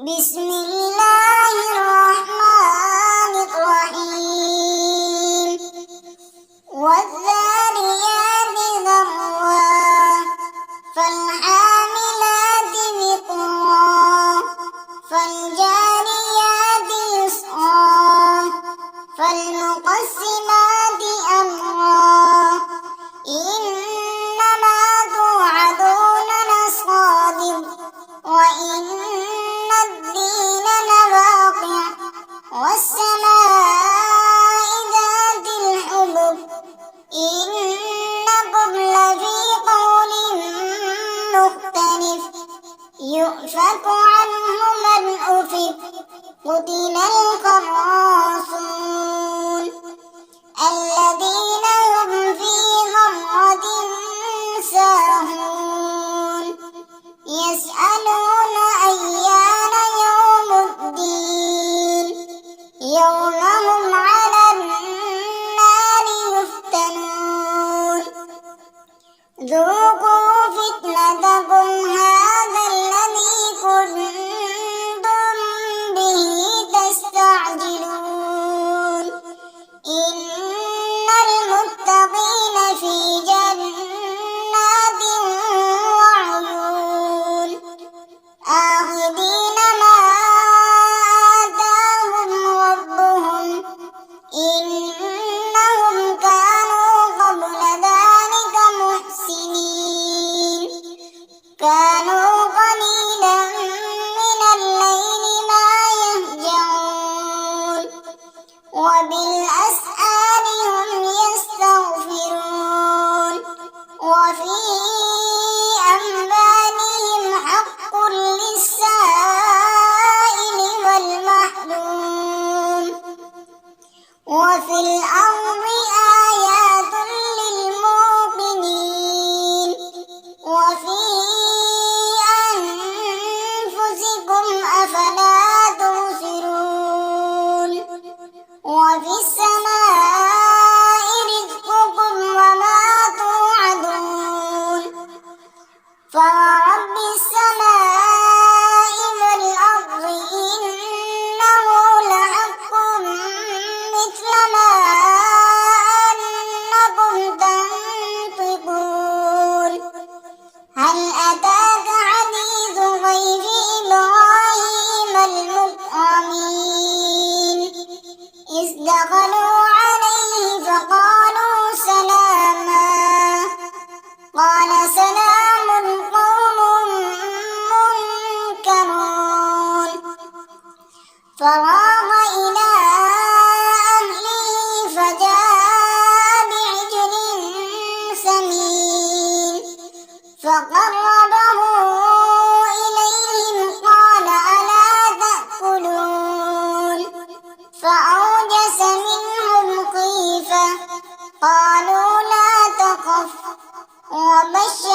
بسم الله الرحمن الرحيم والذاريات ذروا فالحاملات وقرا فالجاريات يسرا فالمقسمات أمرا إنما توعدون لصادق وإن الدين لواقع والسماء ذات الحبك إنكم لفي قول مختلف يؤفك عنه من أفك قتل الخراصون الذين هم في غمرة ساهون يسألون أيان يوم الدين يوم هم على النار يفتنون ذوقوا فتنتكم هذا الذي كنتم به تستعجلون إن المتقين في جنات وعيون آخذين ما آتاهم ربهم إنهم كانوا قبل ذلك محسنين كانوا قليلا من الليل ما يهجعون وبالأسحار هم يستغفرون وفي أموالهم حق للسائل والمحروم وفي الأرض آيات للموقنين وفي أنفسكم أفلا تبصرون وفي السماء رزقكم وما توعدون فورب السماء والأرض إنه لحق مثل ما أنكم تنطقون هل أتاك حديث ضيف إبراهيم المكرمين إذ دخلوا عليه فقالوا سلاما قال سلام قوم منكرون فراغ إلى أهله فجاء بعجل سمين فقربه إليهم قال ألا تأكلون فأوجس منهم خيفة قالوا لا تخف وبشرناه